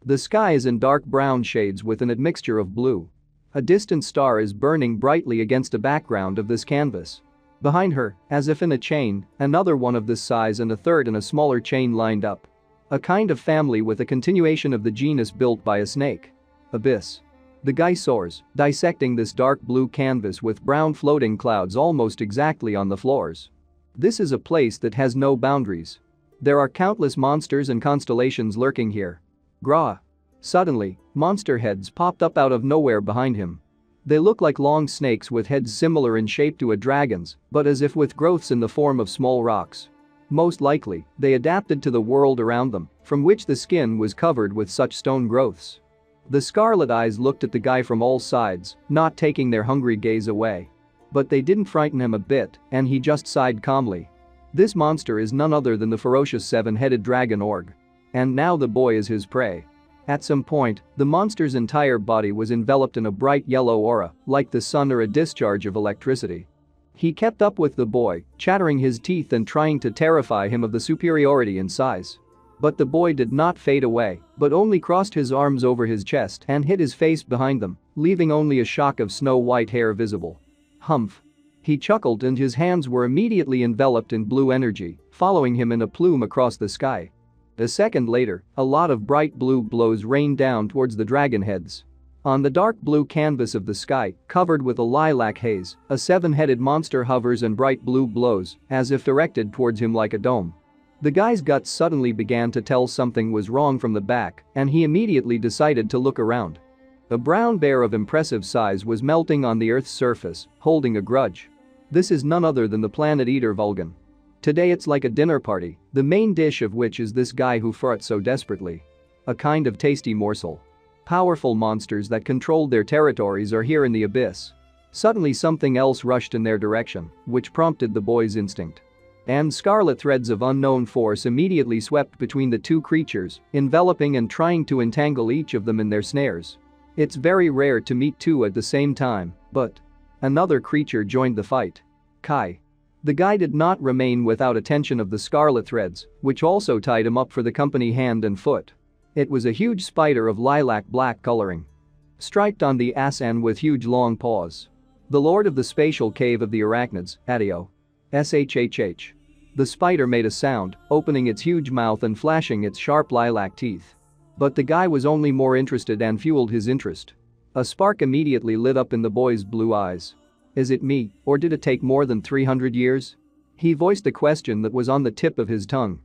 The sky is in dark brown shades with an admixture of blue. A distant star is burning brightly against a background of this canvas. Behind her, as if in a chain, another one of this size and a third in a smaller chain lined up. A kind of family with a continuation of the genus built by a snake. Abyss. The guy soars, dissecting this dark blue canvas with brown floating clouds almost exactly on the floors. This is a place that has no boundaries. There are countless monsters and constellations lurking here. Grah. Suddenly, monster heads popped up out of nowhere behind him. They look like long snakes with heads similar in shape to a dragon's, but as if with growths in the form of small rocks. Most likely, they adapted to the world around them, from which the skin was covered with such stone growths. The scarlet eyes looked at the guy from all sides, not taking their hungry gaze away. But they didn't frighten him a bit, and he just sighed calmly. This monster is none other than the ferocious seven-headed dragon org. And now the boy is his prey. At some point, the monster's entire body was enveloped in a bright yellow aura, like the sun or a discharge of electricity. He kept up with the boy, chattering his teeth and trying to terrify him of the superiority in size. But the boy did not fade away, but only crossed his arms over his chest and hid his face behind them, leaving only a shock of snow-white hair visible. Humph. He chuckled and his hands were immediately enveloped in blue energy, following him in a plume across the sky. A second later, a lot of bright blue blows rained down towards the dragon heads. On the dark blue canvas of the sky, covered with a lilac haze, a seven-headed monster hovers and bright blue blows, as if directed towards him like a dome. The guy's guts suddenly began to tell something was wrong from the back, and he immediately decided to look around. A brown bear of impressive size was melting on the Earth's surface, holding a grudge. This is none other than the planet eater Vulcan. Today it's like a dinner party, the main dish of which is this guy who fought so desperately. A kind of tasty morsel. Powerful monsters that controlled their territories are here in the abyss. Suddenly something else rushed in their direction, which prompted the boy's instinct. And scarlet threads of unknown force immediately swept between the two creatures, enveloping and trying to entangle each of them in their snares. It's very rare to meet two at the same time, but another creature joined the fight. Kai. The guy did not remain without attention of the scarlet threads, which also tied him up for the company hand and foot. It was a huge spider of lilac black coloring. Striped on the ass and with huge long paws. The lord of the spatial cave of the arachnids, Adio. SHHH. The spider made a sound, opening its huge mouth and flashing its sharp lilac teeth. But the guy was only more interested and fueled his interest. A spark immediately lit up in the boy's blue eyes. Is it me, or did it take more than 300 years? He voiced a question that was on the tip of his tongue.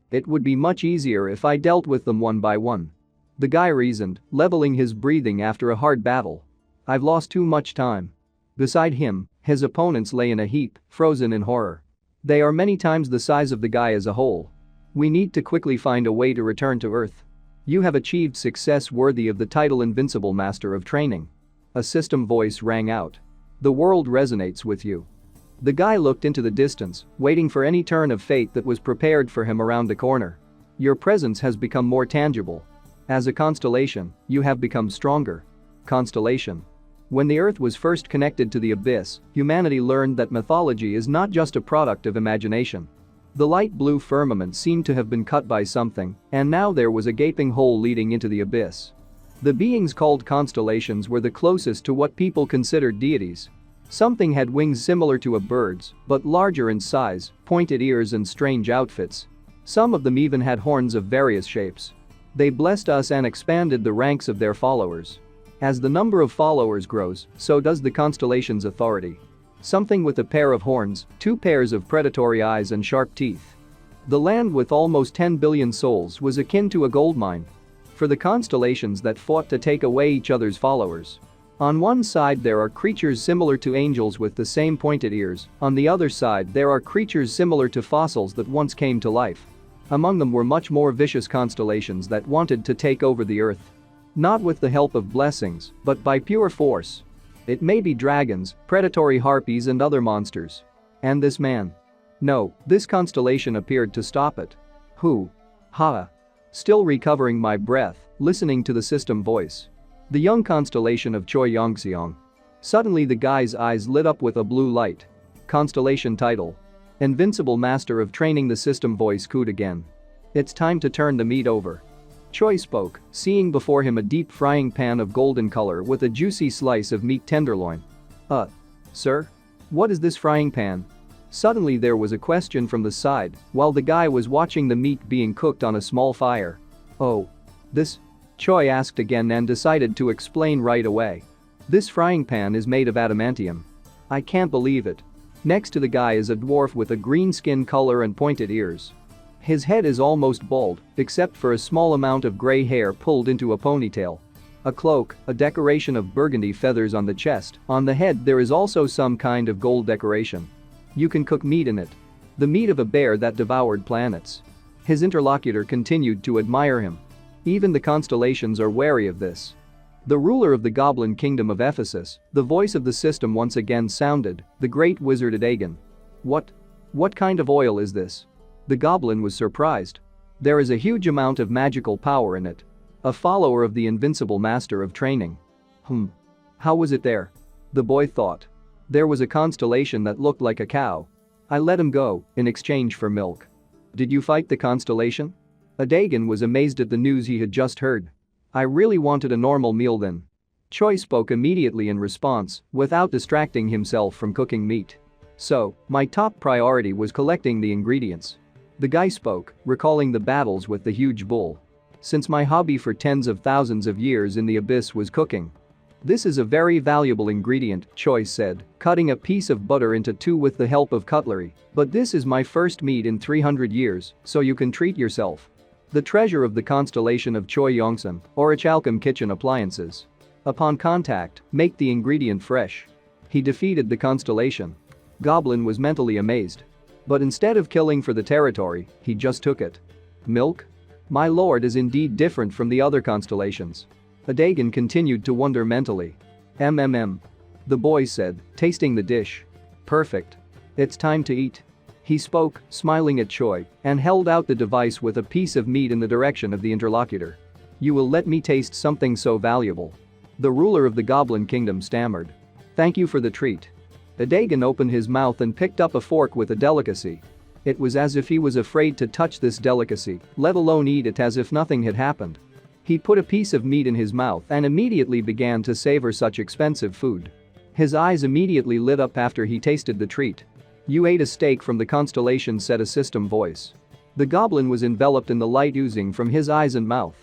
It would be much easier if I dealt with them one by one. The guy reasoned, leveling his breathing after a hard battle. I've lost too much time. Beside him, his opponents lay in a heap, frozen in horror. They are many times the size of the guy as a whole. We need to quickly find a way to return to Earth. You have achieved success worthy of the title Invincible Master of Training. A system voice rang out. The world resonates with you. The guy looked into the distance, waiting for any turn of fate that was prepared for him around the corner. Your presence has become more tangible. As a constellation, you have become stronger. Constellation. When the Earth was first connected to the abyss, humanity learned that mythology is not just a product of imagination. The light blue firmament seemed to have been cut by something, and now there was a gaping hole leading into the abyss. The beings called constellations were the closest to what people considered deities. Something had wings similar to a bird's, but larger in size, pointed ears and strange outfits. Some of them even had horns of various shapes. They blessed us and expanded the ranks of their followers. As the number of followers grows, so does the constellation's authority. Something with a pair of horns, 2 pairs of predatory eyes and sharp teeth. The land with almost 10 billion souls was akin to a gold mine. For the constellations that fought to take away each other's followers. On one side there are creatures similar to angels with the same pointed ears, on the other side there are creatures similar to fossils that once came to life. Among them were much more vicious constellations that wanted to take over the Earth. Not with the help of blessings, but by pure force. It may be dragons, predatory harpies and other monsters. And this man. No, this constellation appeared to stop it. Who? Ha. Still recovering my breath, listening to the system voice. The young constellation of Choi Yongseong. Suddenly the guy's eyes lit up with a blue light. Constellation title. Invincible Master of Training. The system voice cooed again. It's time to turn the meat over. Choi spoke, seeing before him a deep frying pan of golden color with a juicy slice of meat tenderloin. Sir? What is this frying pan? Suddenly there was a question from the side while the guy was watching the meat being cooked on a small fire. Oh. This? Choi asked again and decided to explain right away. This frying pan is made of adamantium. I can't believe it. Next to the guy is a dwarf with a green skin color and pointed ears. His head is almost bald, except for a small amount of gray hair pulled into a ponytail. A cloak, a decoration of burgundy feathers on the chest. On the head there is also some kind of gold decoration. You can cook meat in it. The meat of a bear that devoured planets. His interlocutor continued to admire him. Even the constellations are wary of this. The ruler of the goblin kingdom of Ephesus, the voice of the system once again sounded, the great wizard Adagon. What kind of oil is this? The goblin was surprised. There is a huge amount of magical power in it. A follower of the invincible master of training. How was it there? The boy thought. There was a constellation that looked like a cow. I let him go, in exchange for milk. Did you fight the constellation? Adagon was amazed at the news he had just heard. I really wanted a normal meal then. Choi spoke immediately in response, without distracting himself from cooking meat. So, my top priority was collecting the ingredients. The guy spoke, recalling the battles with the huge bull. Since my hobby for tens of thousands of years in the abyss was cooking. This is a very valuable ingredient, Choi said, cutting a piece of butter into two with the help of cutlery. But this is my first meat in 300 years, so you can treat yourself. The treasure of the constellation of Choi Yongsan, or Achalcom kitchen appliances. Upon contact, make the ingredient fresh. He defeated the constellation. Goblin was mentally amazed. But instead of killing for the territory, he just took it. Milk? My lord is indeed different from the other constellations. Adagon continued to wonder mentally. The boy said, tasting the dish. Perfect. It's time to eat. He spoke, smiling at Choi, and held out the device with a piece of meat in the direction of the interlocutor. You will let me taste something so valuable. The ruler of the goblin kingdom stammered. Thank you for the treat. Adagon opened his mouth and picked up a fork with a delicacy. It was as if he was afraid to touch this delicacy, let alone eat it as if nothing had happened. He put a piece of meat in his mouth and immediately began to savor such expensive food. His eyes immediately lit up after he tasted the treat. You ate a steak from the constellation, said a system voice. The goblin was enveloped in the light oozing from his eyes and mouth.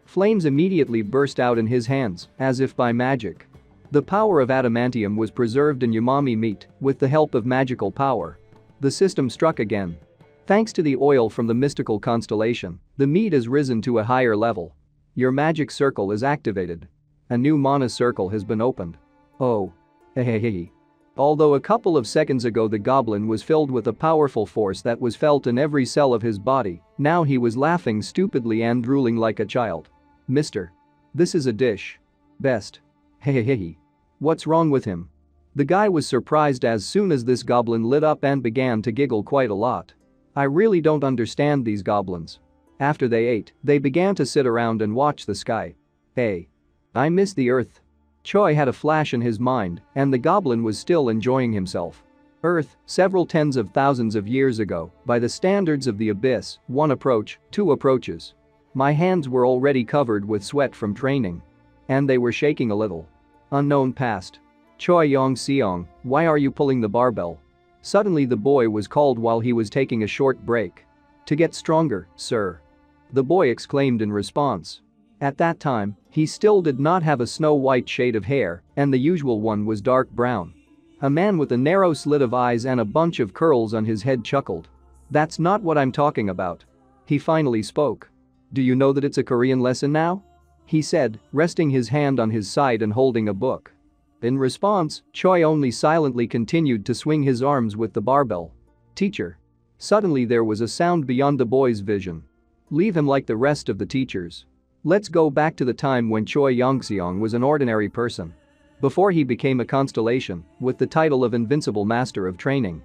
Flames immediately burst out in his hands, as if by magic. The power of adamantium was preserved in umami meat with the help of magical power. The system struck again. Thanks to the oil from the mystical constellation, the meat has risen to a higher level. Your magic circle is activated. A new mana circle has been opened. Oh. Hehehe. Although a couple of seconds ago the goblin was filled with a powerful force that was felt in every cell of his body, now he was laughing stupidly and drooling like a child. Mister. This is a dish. Best. Hehehe. What's wrong with him? The guy was surprised as soon as this goblin lit up and began to giggle quite a lot. I really don't understand these goblins. After they ate, they began to sit around and watch the sky. Hey. I miss the earth. Choi had a flash in his mind, and the goblin was still enjoying himself. Earth, several tens of thousands of years ago, by the standards of the abyss, 1 approach, 2 approaches. My hands were already covered with sweat from training. And they were shaking a little. Unknown past. Choi Yong-seong, why are you pulling the barbell? Suddenly the boy was called while he was taking a short break. To get stronger, sir. The boy exclaimed in response. At that time, he still did not have a snow-white shade of hair, and the usual one was dark brown. A man with a narrow slit of eyes and a bunch of curls on his head chuckled. That's not what I'm talking about. He finally spoke. Do you know that it's a Korean lesson now? He said, resting his hand on his side and holding a book. In response, Choi only silently continued to swing his arms with the barbell. Teacher. Suddenly there was a sound beyond the boy's vision. Leave him like the rest of the teachers. Let's go back to the time when Choi Yong-seong was an ordinary person. Before he became a constellation, with the title of Invincible Master of Training.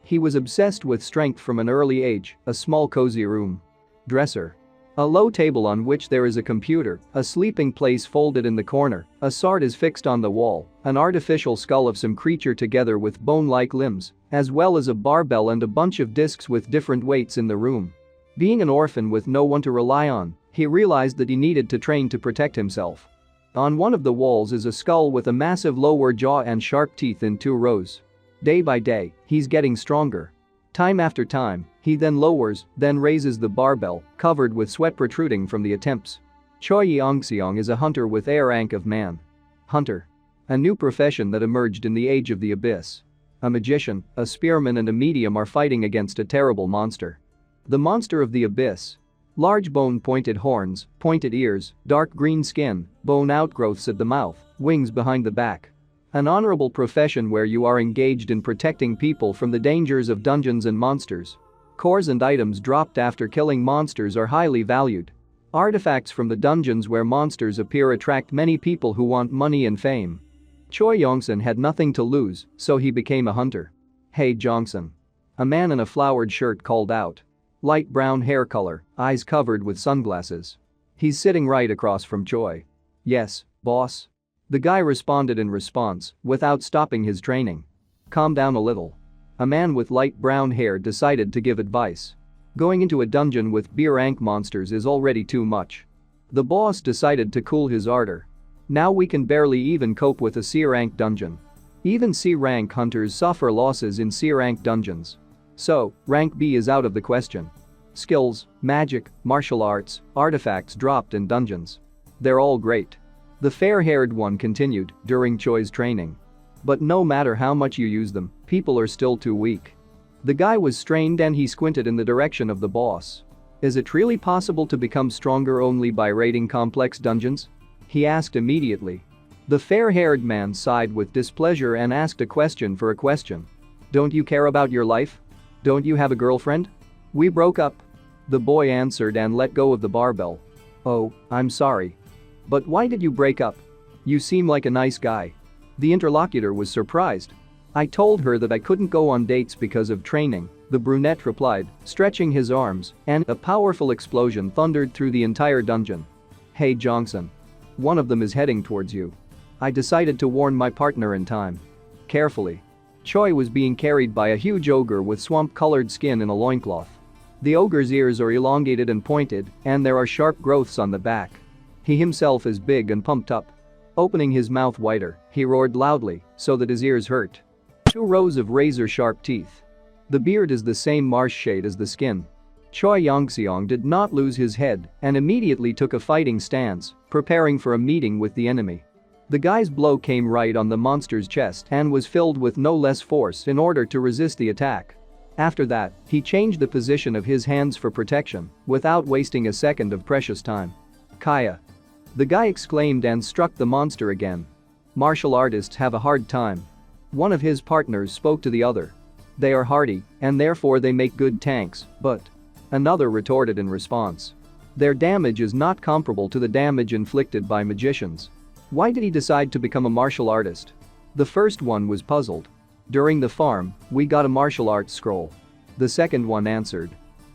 He was obsessed with strength from an early age, a small cozy room. Dresser. A low table on which there is a computer, a sleeping place folded in the corner, a sword is fixed on the wall, an artificial skull of some creature together with bone-like limbs, as well as a barbell and a bunch of discs with different weights in the room. Being an orphan with no one to rely on, He realized that he needed to train to protect himself. On one of the walls is a skull with a massive lower jaw and sharp teeth in 2 rows. Day by day, he's getting stronger. Time after time, he then lowers, then raises the barbell, covered with sweat protruding from the attempts. Choi Yongseong is a hunter with A rank of man. Hunter. A new profession that emerged in the Age of the Abyss. A magician, a spearman and a medium are fighting against a terrible monster. The monster of the abyss. Large bone pointed horns, pointed ears, dark green skin, bone outgrowths at the mouth, wings behind the back. An honorable profession where you are engaged in protecting people from the dangers of dungeons and monsters. Cores and items dropped after killing monsters are highly valued. Artifacts from the dungeons where monsters appear attract many people who want money and fame. Choi Yongsun had nothing to lose, so he became a hunter. "Hey Jongsun." A man in a flowered shirt called out. Light brown hair color, eyes covered with sunglasses. He's sitting right across from Choi. "Yes, boss." The guy responded in response, without stopping his training. "Calm down a little." A man with light brown hair decided to give advice. Going into a dungeon with B-rank monsters is already too much. The boss decided to cool his ardor. "Now we can barely even cope with a C-rank dungeon. Even C-rank hunters suffer losses in C-rank dungeons. So, rank B is out of the question. Skills, magic, martial arts, artifacts dropped in dungeons. They're all great." The fair-haired one continued during Choi's training. "But no matter how much you use them, people are still too weak." The guy was strained and he squinted in the direction of the boss. "Is it really possible to become stronger only by raiding complex dungeons?" he asked immediately. The fair-haired man sighed with displeasure and asked a question for a question. "Don't you care about your life? Don't you have a girlfriend?" "We broke up." The boy answered and let go of the barbell. "Oh, I'm sorry. But why did you break up? You seem like a nice guy." The interlocutor was surprised. "I told her that I couldn't go on dates because of training," the brunette replied, stretching his arms, and a powerful explosion thundered through the entire dungeon. "Hey Jongsun. One of them is heading towards you. I decided to warn my partner in time." Carefully. Choi was being carried by a huge ogre with swamp-colored skin in a loincloth. The ogre's ears are elongated and pointed, and there are sharp growths on the back. He himself is big and pumped up. Opening his mouth wider, he roared loudly, so that his ears hurt. 2 rows of razor-sharp teeth. The beard is the same marsh shade as the skin. Choi Yongseong did not lose his head and immediately took a fighting stance, preparing for a meeting with the enemy. The guy's blow came right on the monster's chest and was filled with no less force in order to resist the attack. After that, he changed the position of his hands for protection, without wasting a second of precious time. "Kaya." The guy exclaimed and struck the monster again. Martial artists have a hard time. One of his partners spoke to the other. "They are hardy, and therefore they make good tanks, but..." Another retorted in response. "Their damage is not comparable to the damage inflicted by magicians." Why did he decide to become a martial artist? The first one was puzzled. "During the farm, we got a martial arts scroll." The second one answered.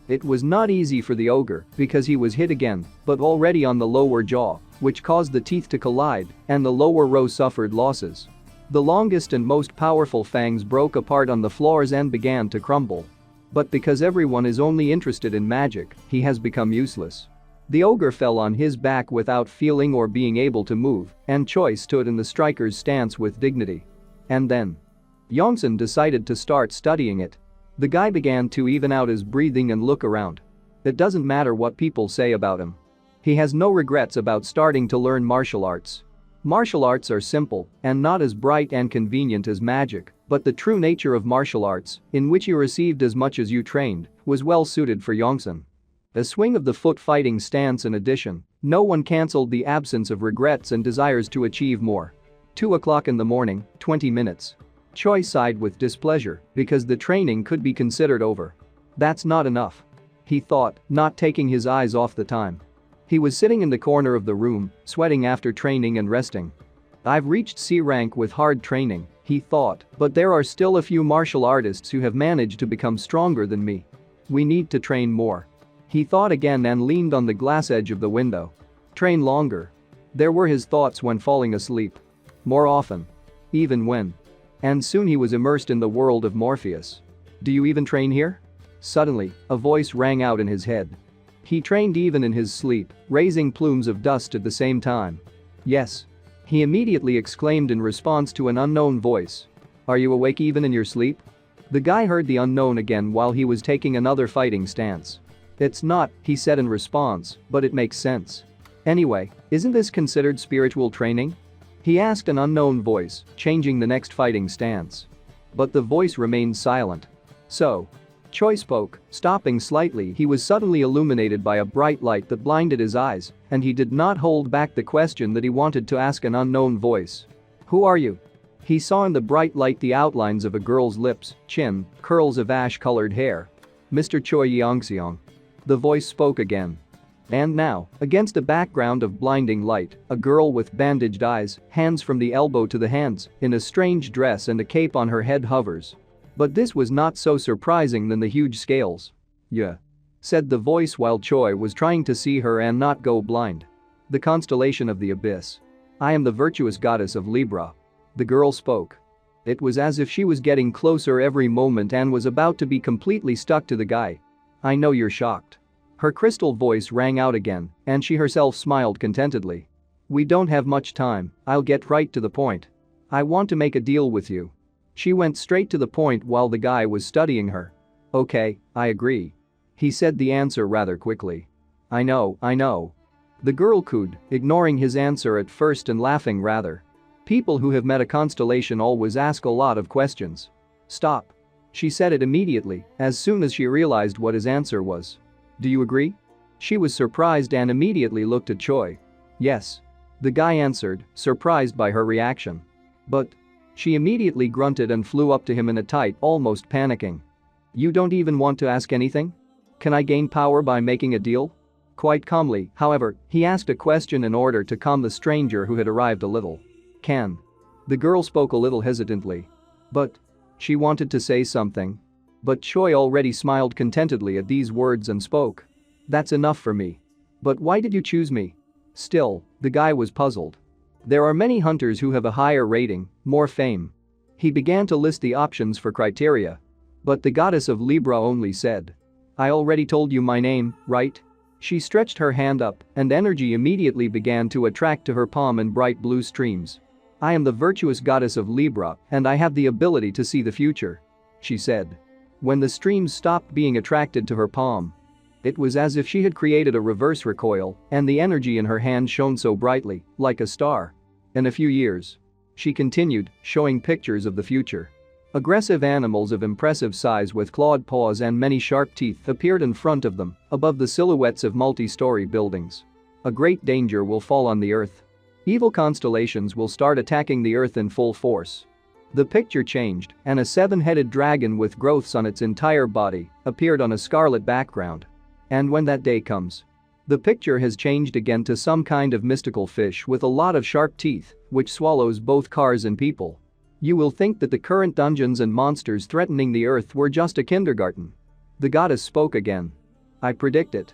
It was not easy for the ogre because he was hit again, but already on the lower jaw, which caused the teeth to collide, and the lower row suffered losses. The longest and most powerful fangs broke apart on the floors and began to crumble. But because everyone is only interested in magic, he has become useless. The ogre fell on his back without feeling or being able to move, and Choi stood in the striker's stance with dignity. And then Yongsun decided to start studying it. The guy began to even out his breathing and look around. It doesn't matter what people say about him. He has no regrets about starting to learn martial arts. Martial arts are simple and not as bright and convenient as magic, but the true nature of martial arts, in which you received as much as you trained, was well suited for Yongsun. A swing of the foot fighting stance in addition, no one cancelled the absence of regrets and desires to achieve more. 2 o'clock in the morning, 20 minutes. Choi sighed with displeasure because the training could be considered over. That's not enough. He thought, not taking his eyes off the time. He was sitting in the corner of the room, sweating after training and resting. I've reached C rank with hard training, he thought, but there are still a few martial artists who have managed to become stronger than me. We need to train more. He thought again and leaned on the glass edge of the window. Train longer. There were his thoughts when falling asleep. More often. Even when. And soon he was immersed in the world of Morpheus. Do you even train here? Suddenly, a voice rang out in his head. He trained even in his sleep, raising plumes of dust at the same time. Yes. He immediately exclaimed in response to an unknown voice. Are you awake even in your sleep? The guy heard the unknown again while he was taking another fighting stance. It's not, he said in response, but it makes sense. Anyway, isn't this considered spiritual training? He asked an unknown voice, changing the next fighting stance. But the voice remained silent. So. Choi spoke, stopping slightly. He was suddenly illuminated by a bright light that blinded his eyes, and he did not hold back the question that he wanted to ask an unknown voice. Who are you? He saw in the bright light the outlines of a girl's lips, chin, curls of ash-colored hair. Mr. Choi Yongseong. The voice spoke again. And now, against a background of blinding light, a girl with bandaged eyes, hands from the elbow to the hands, in a strange dress and a cape on her head hovers. But this was not so surprising than the huge scales. Yeah. Said the voice while Choi was trying to see her and not go blind. The constellation of the abyss. I am the virtuous goddess of Libra. The girl spoke. It was as if she was getting closer every moment and was about to be completely stuck to the guy. I know you're shocked. Her crystal voice rang out again, and she herself smiled contentedly. We don't have much time, I'll get right to the point. I want to make a deal with you. She went straight to the point while the guy was studying her. Okay, I agree. He said the answer rather quickly. I know. The girl cooed, ignoring his answer at first and laughing rather. People who have met a constellation always ask a lot of questions. Stop. She said it immediately, as soon as she realized what his answer was. Do you agree? She was surprised and immediately looked at Choi. Yes. The guy answered, surprised by her reaction. But. She immediately grunted and flew up to him in a tight, almost panicking. You don't even want to ask anything? Can I gain power by making a deal? Quite calmly, however, he asked a question in order to calm the stranger who had arrived a little. Can. The girl spoke a little hesitantly. But. She wanted to say something. But Choi already smiled contentedly at these words and spoke. That's enough for me. But why did you choose me? Still, the guy was puzzled. There are many hunters who have a higher rating, more fame. He began to list the options for criteria. But the goddess of Libra only said. I already told you my name, right? She stretched her hand up, and energy immediately began to attract to her palm in bright blue streams. I am the virtuous goddess of Libra, and I have the ability to see the future. She said. When the streams stopped being attracted to her palm. It was as if she had created a reverse recoil, and the energy in her hand shone so brightly, like a star. In a few years. She continued, showing pictures of the future. Aggressive animals of impressive size with clawed paws and many sharp teeth appeared in front of them, above the silhouettes of multi-story buildings. A great danger will fall on the earth. Evil constellations will start attacking the earth in full force. The picture changed, and a seven-headed dragon with growths on its entire body appeared on a scarlet background. And when that day comes. The picture has changed again to some kind of mystical fish with a lot of sharp teeth, which swallows both cars and people. You will think that the current dungeons and monsters threatening the earth were just a kindergarten. The goddess spoke again. I predict it.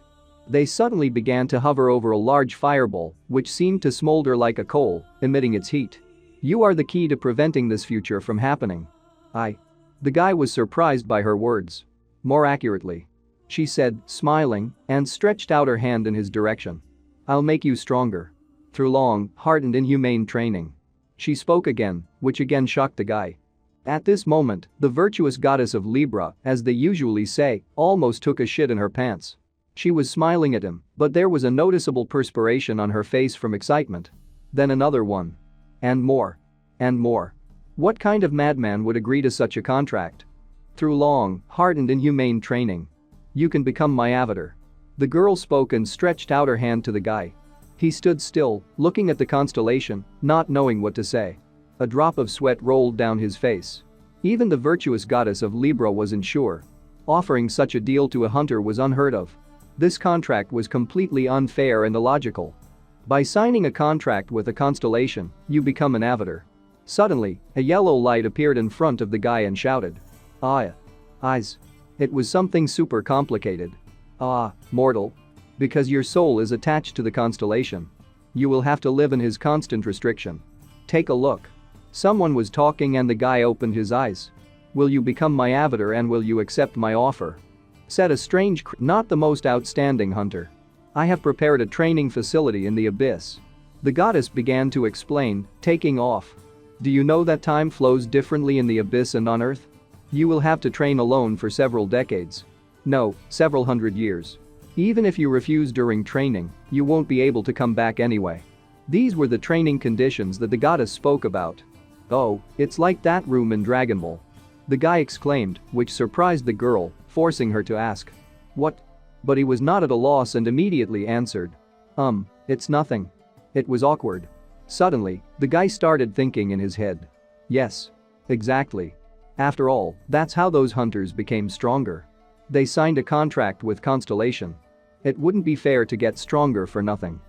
They suddenly began to hover over a large fireball, which seemed to smolder like a coal, emitting its heat. You are the key to preventing this future from happening. The guy was surprised by her words. More accurately. She said, smiling, and stretched out her hand in his direction. I'll make you stronger. Through long, hard and inhumane training. She spoke again, which again shocked the guy. At this moment, the virtuous goddess of Libra, as they usually say, almost took a shit in her pants. She was smiling at him, but there was a noticeable perspiration on her face from excitement. Then another one. And more. And more. What kind of madman would agree to such a contract? Through long, hard and inhumane training. You can become my avatar. The girl spoke and stretched out her hand to the guy. He stood still, looking at the constellation, not knowing what to say. A drop of sweat rolled down his face. Even the virtuous goddess of Libra wasn't sure. Offering such a deal to a hunter was unheard of. This contract was completely unfair and illogical. By signing a contract with a constellation, you become an avatar. Suddenly, a yellow light appeared in front of the guy and shouted. Eyes. It was something super complicated. Mortal. Because your soul is attached to the constellation. You will have to live in his constant restriction. Take a look. Someone was talking and the guy opened his eyes. Will you become my avatar and will you accept my offer? said a not the most outstanding hunter. I have prepared a training facility in the abyss. The goddess began to explain, taking off. Do you know that time flows differently in the abyss and on Earth? You will have to train alone for several decades. No, several hundred years. Even if you refuse during training, you won't be able to come back anyway. These were the training conditions that the goddess spoke about. Oh, it's like that room in Dragon Ball. The guy exclaimed, which surprised the girl, forcing her to ask. What? But he was not at a loss and immediately answered. It's nothing. It was awkward. Suddenly, the guy started thinking in his head. Yes. Exactly. After all, that's how those hunters became stronger. They signed a contract with Constellation. It wouldn't be fair to get stronger for nothing.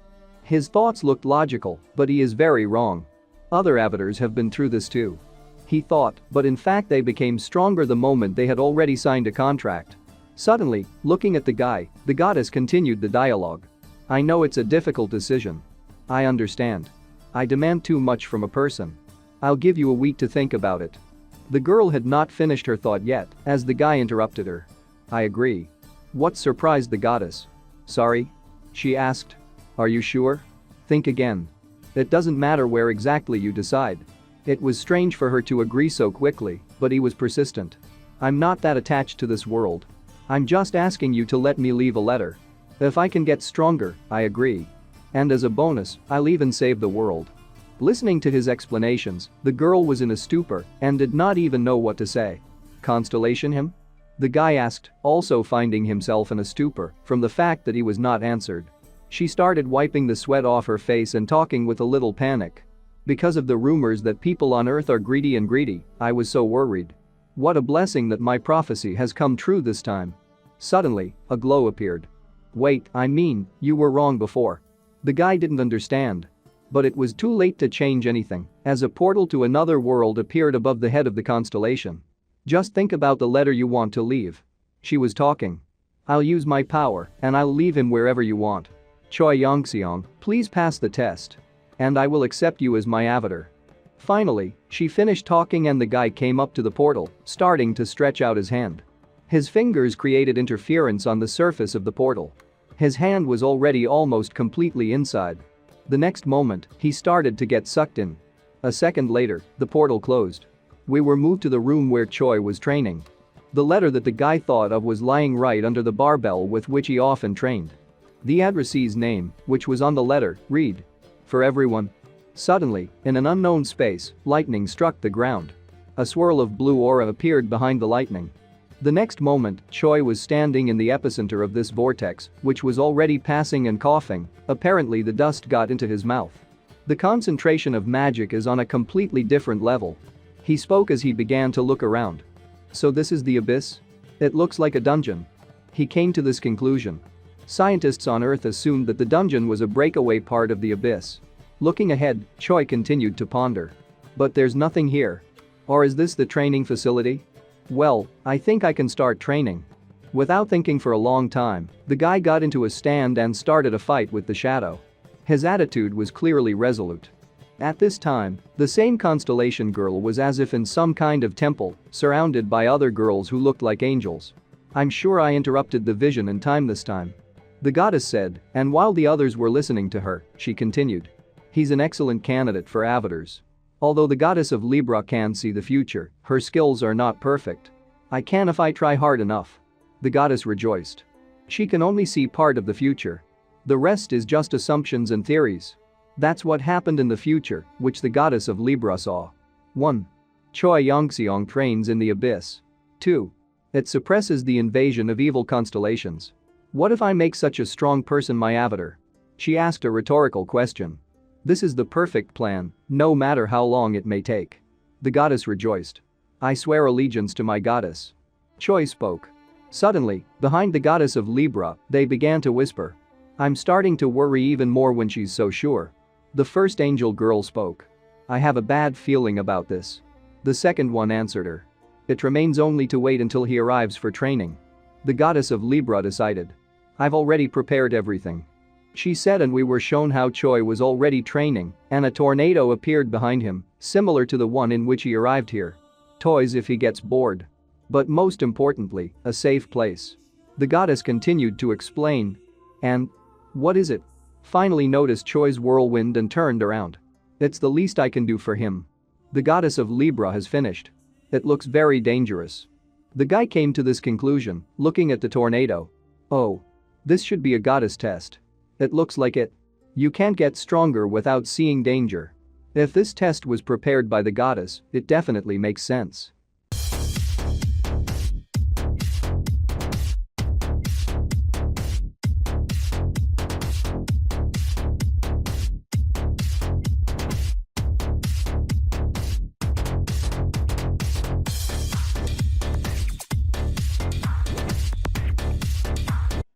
His thoughts looked logical, but he is very wrong. Other avatars have been through this too. He thought, but in fact they became stronger the moment they had already signed a contract. Suddenly, looking at the guy, the goddess continued the dialogue. I know it's a difficult decision. I understand. I demand too much from a person. I'll give you a week to think about it. The girl had not finished her thought yet, as the guy interrupted her. I agree. What surprised the goddess? Sorry? She asked. Are you sure? Think again. It doesn't matter where exactly you decide. It was strange for her to agree so quickly, but he was persistent. I'm not that attached to this world. I'm just asking you to let me leave a letter. If I can get stronger, I agree. And as a bonus, I'll even save the world. Listening to his explanations, the girl was in a stupor and did not even know what to say. Constellation him? The guy asked, also finding himself in a stupor from the fact that he was not answered. She started wiping the sweat off her face and talking with a little panic. Because of the rumors that people on Earth are greedy, I was so worried. What a blessing that my prophecy has come true this time. Suddenly, a glow appeared. Wait, I mean, you were wrong before. The guy didn't understand. But it was too late to change anything, as a portal to another world appeared above the head of the constellation. Just think about the letter you want to leave. She was talking. I'll use my power, and I'll leave him wherever you want. Choi Yongseong, please pass the test. And I will accept you as my avatar. Finally, she finished talking and the guy came up to the portal, starting to stretch out his hand. His fingers created interference on the surface of the portal. His hand was already almost completely inside. The next moment, he started to get sucked in. A second later, the portal closed. We were moved to the room where Choi was training. The letter that the guy thought of was lying right under the barbell with which he often trained. The addressee's name, which was on the letter, read. For everyone. Suddenly, in an unknown space, lightning struck the ground. A swirl of blue aura appeared behind the lightning. The next moment, Choi was standing in the epicenter of this vortex, which was already passing and coughing. Apparently the dust got into his mouth. The concentration of magic is on a completely different level. He spoke as he began to look around. So this is the abyss? It looks like a dungeon. He came to this conclusion. Scientists on Earth assumed that the dungeon was a breakaway part of the abyss. Looking ahead, Choi continued to ponder. But there's nothing here. Or is this the training facility? Well, I think I can start training. Without thinking for a long time, the guy got into a stand and started a fight with the shadow. His attitude was clearly resolute. At this time, the same constellation girl was as if in some kind of temple, surrounded by other girls who looked like angels. I'm sure I interrupted the vision in time this time. The goddess said, and while the others were listening to her, she continued. He's an excellent candidate for avatars. Although the goddess of Libra can see the future, her skills are not perfect. I can if I try hard enough. The goddess rejoiced. She can only see part of the future. The rest is just assumptions and theories. That's what happened in the future, which the goddess of Libra saw. 1. Choi Yongseong trains in the abyss. 2. It suppresses the invasion of evil constellations. What if I make such a strong person my avatar? She asked a rhetorical question. This is the perfect plan, no matter how long it may take. The goddess rejoiced. I swear allegiance to my goddess. Choi spoke. Suddenly, behind the goddess of Libra, they began to whisper. I'm starting to worry even more when she's so sure. The first angel girl spoke. I have a bad feeling about this. The second one answered her. It remains only to wait until he arrives for training. The goddess of Libra decided. I've already prepared everything. She said, and we were shown how Choi was already training, and a tornado appeared behind him, similar to the one in which he arrived here. Toys if he gets bored. But most importantly, a safe place. The goddess continued to explain. And what is it? Finally noticed Choi's whirlwind and turned around. It's the least I can do for him. The goddess of Libra has finished. It looks very dangerous. The guy came to this conclusion, looking at the tornado. Oh. This should be a goddess test. It looks like it. You can't get stronger without seeing danger. If this test was prepared by the goddess, it definitely makes sense.